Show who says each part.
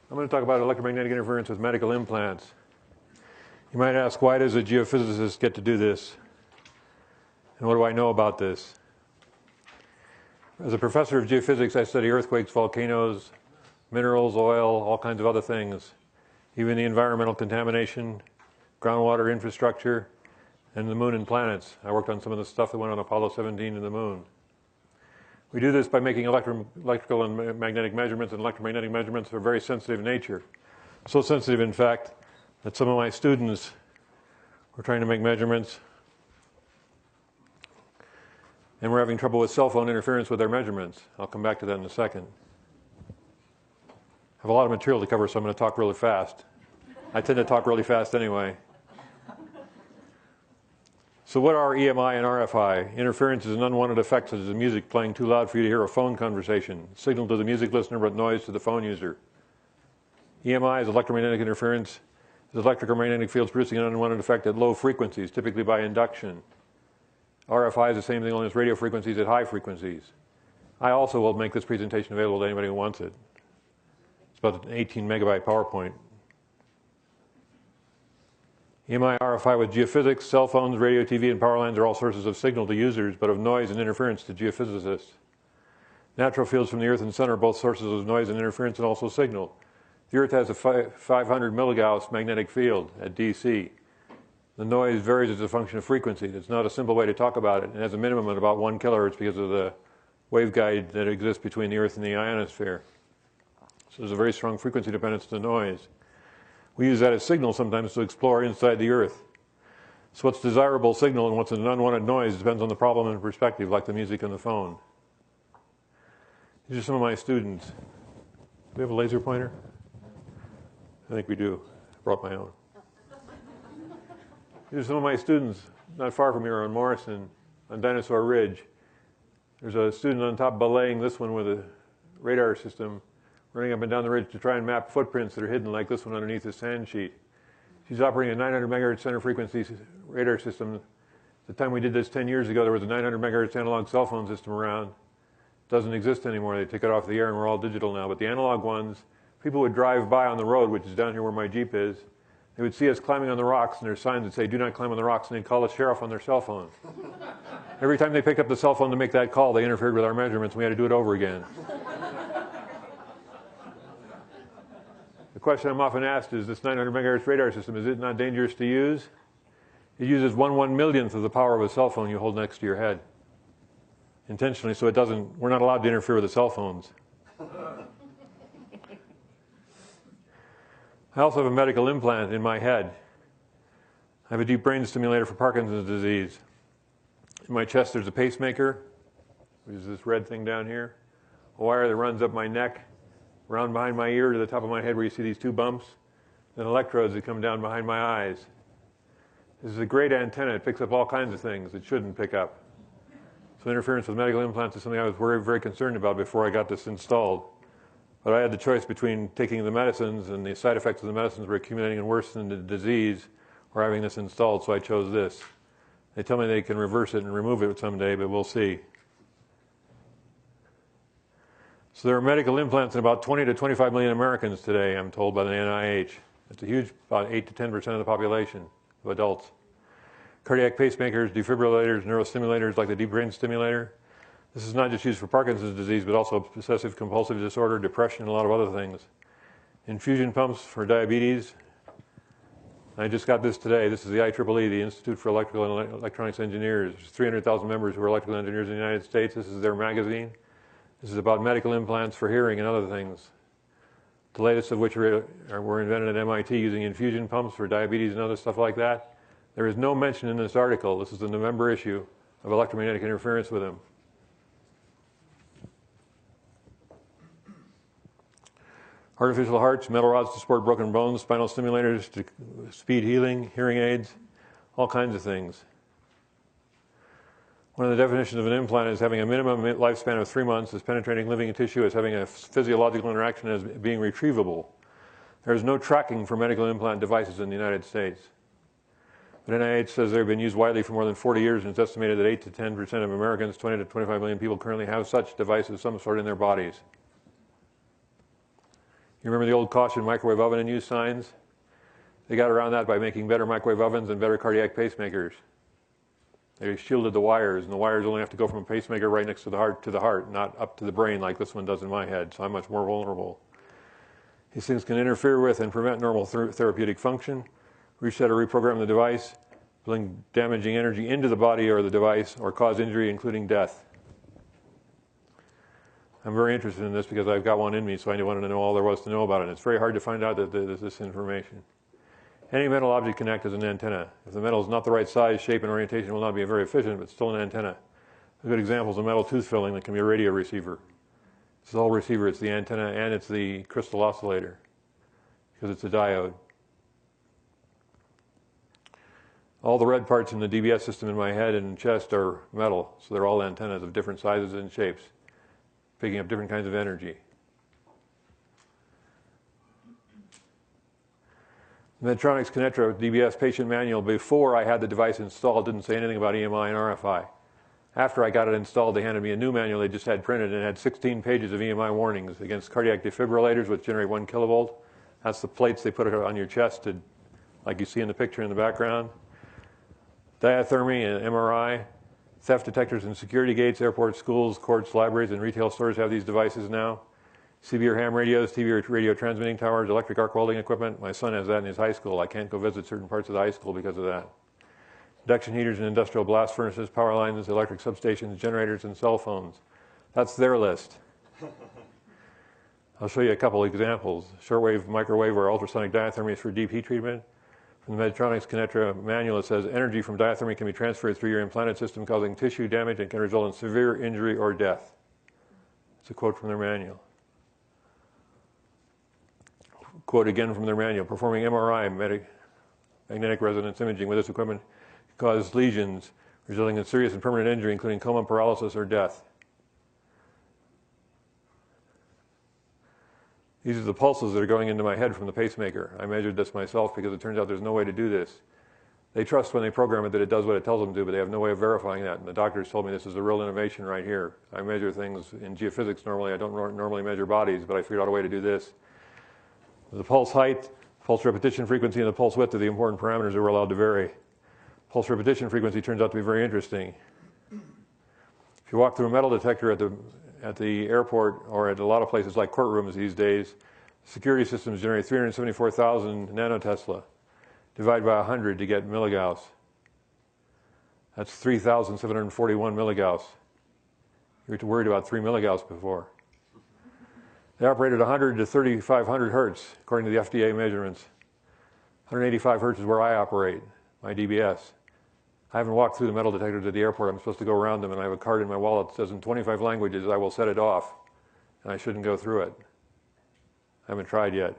Speaker 1: I'm going to talk about electromagnetic interference with medical implants. You might ask, why does a geophysicist get to do this? And what do I know about this? As a professor of geophysics, I study earthquakes, volcanoes, minerals, oil, all kinds of other things, even the environmental contamination, groundwater infrastructure, and the moon and planets. I worked on some of the stuff that went on Apollo 17 to the moon. We do this by making electrical and magnetic measurements, and electromagnetic measurements are very sensitive in nature. So sensitive, in fact, that some of my students were trying to make measurements, and we're having trouble with cell phone interference with their measurements. I'll come back to that in a second. I have a lot of material to cover, so I'm going to talk really fast. I tend to talk really fast anyway. So what are EMI and RFI? Interference is an unwanted effect, such as the music playing too loud for you to hear a phone conversation. Signal to the music listener, but noise to the phone user. EMI is electromagnetic interference. It's electric or magnetic fields producing an unwanted effect at low frequencies, typically by induction. RFI is the same thing, only it's radio frequencies at high frequencies. I also will make this presentation available to anybody who wants it. It's about an 18 megabyte PowerPoint. EMI, RFI with geophysics, cell phones, radio, TV, and power lines are all sources of signal to users, but of noise and interference to geophysicists. Natural fields from the Earth and Sun are both sources of noise and interference and also signal. The Earth has a 500 milligauss magnetic field at DC. The noise varies as a function of frequency. It's not a simple way to talk about it. It has a minimum at about 1 kilohertz because of the waveguide that exists between the Earth and the ionosphere. So there's a very strong frequency dependence to noise. We use that as signal sometimes to explore inside the Earth. So what's desirable signal and what's an unwanted noise depends on the problem and perspective, like the music on the phone. These are some of my students. Do we have a laser pointer? I think we do. I brought my own. These are some of my students not far from here on Morrison, on Dinosaur Ridge. There's a student on top belaying this one with a radar system, running up and down the ridge to try and map footprints that are hidden like this one underneath the sand sheet. She's operating a 900 megahertz center frequency radar system. At the time we did this 10 years ago, there was a 900 megahertz analog cell phone system around. It doesn't exist anymore. They took it off the air and we're all digital now. But the analog ones, people would drive by on the road, which is down here where my Jeep is. They would see us climbing on the rocks, and there's signs that say, "Do not climb on the rocks," and they'd call the sheriff on their cell phone. Every time they picked up the cell phone to make that call, they interfered with our measurements, and we had to do it over again. The question I'm often asked is, this 900 megahertz radar system, is it not dangerous to use? It uses 1/1,000,000th of the power of a cell phone you hold next to your head. Intentionally, so we're not allowed to interfere with the cell phones. I also have a medical implant in my head. I have a deep brain stimulator for Parkinson's disease. In my chest there's a pacemaker, which is this red thing down here, a wire that runs up my neck, around behind my ear to the top of my head where you see these two bumps, then electrodes that come down behind my eyes. This is a great antenna. It picks up all kinds of things it shouldn't pick up. So interference with medical implants is something I was very, very concerned about before I got this installed. But I had the choice between taking the medicines, and the side effects of the medicines were accumulating and worsening the disease, or having this installed, so I chose this. They tell me they can reverse it and remove it someday, but we'll see. So there are medical implants in about 20 to 25 million Americans today, I'm told by the NIH. That's a huge, about 8 to 10% of the population of adults. Cardiac pacemakers, defibrillators, neurostimulators like the deep brain stimulator. This is not just used for Parkinson's disease, but also obsessive compulsive disorder, depression, and a lot of other things. Infusion pumps for diabetes. I just got this today. This is the IEEE, the Institute for Electrical and Electronics Engineers. There's 300,000 members who are electrical engineers in the United States. This is their magazine. This is about medical implants for hearing and other things. The latest of which were invented at MIT using infusion pumps for diabetes and other stuff like that. There is no mention in this article, this is the November issue, of electromagnetic interference with them. Artificial hearts, metal rods to support broken bones, spinal stimulators to speed healing, hearing aids, all kinds of things. One of the definitions of an implant is having a minimum lifespan of 3 months, as penetrating living tissue, as having a physiological interaction, as being retrievable. There is no tracking for medical implant devices in the United States. But NIH says they've been used widely for more than 40 years, and it's estimated that 8 to 10% of Americans, 20 to 25 million people, currently have such devices of some sort in their bodies. You remember the old caution microwave oven in use signs? They got around that by making better microwave ovens and better cardiac pacemakers. They shielded the wires, and the wires only have to go from a pacemaker right next to the heart, not up to the brain like this one does in my head, so I'm much more vulnerable. These things can interfere with and prevent normal therapeutic function, reset or reprogram the device, bring damaging energy into the body or the device, or cause injury, including death. I'm very interested in this because I've got one in me, so I wanted to know all there was to know about it. It's very hard to find out this information. Any metal object can act as an antenna. If the metal is not the right size, shape, and orientation, it will not be very efficient, but still an antenna. A good example is a metal tooth filling that can be a radio receiver. It's the whole receiver, it's the antenna, and it's the crystal oscillator, because it's a diode. All the red parts in the DBS system in my head and chest are metal, so they're all antennas of different sizes and shapes, picking up different kinds of energy. Medtronic's Kinetra DBS patient manual, before I had the device installed, didn't say anything about EMI and RFI. After I got it installed, they handed me a new manual they just had printed, and it had 16 pages of EMI warnings against cardiac defibrillators, which generate 1 kilovolt. That's the plates they put on your chest, like you see in the picture in the background. Diathermy and MRI. Theft detectors in security gates, airports, schools, courts, libraries, and retail stores have these devices now. CB or ham radios, TV or radio transmitting towers, electric arc welding equipment. My son has that in his high school. I can't go visit certain parts of the high school because of that. Induction heaters and industrial blast furnaces, power lines, electric substations, generators, and cell phones. That's their list. I'll show you a couple examples. Shortwave, microwave, or ultrasonic diathermy is for deep heat treatment. From the Medtronic's Kinetra manual, it says energy from diathermy can be transferred through your implanted system, causing tissue damage and can result in severe injury or death. It's a quote from their manual. Quote again from their manual. Performing MRI, magnetic resonance imaging with this equipment can cause lesions, resulting in serious and permanent injury, including coma, paralysis, or death. These are the pulses that are going into my head from the pacemaker. I measured this myself because it turns out there's no way to do this. They trust when they program it that it does what it tells them to, but they have no way of verifying that. And the doctors told me this is a real innovation right here. I measure things in geophysics normally. I don't normally measure bodies, but I figured out a way to do this. The pulse height, pulse repetition frequency, and the pulse width are the important parameters that we're allowed to vary. Pulse repetition frequency turns out to be very interesting. If you walk through a metal detector at the airport or at a lot of places like courtrooms these days, security systems generate 374,000 nanotesla. Divide by 100 to get milligauss. That's 3,741 milligauss. You were worried about 3 milligauss before. They operate at 100 to 3,500 hertz, according to the FDA measurements. 185 hertz is where I operate, my DBS. I haven't walked through the metal detectors at the airport. I'm supposed to go around them, and I have a card in my wallet that says in 25 languages I will set it off, and I shouldn't go through it. I haven't tried yet.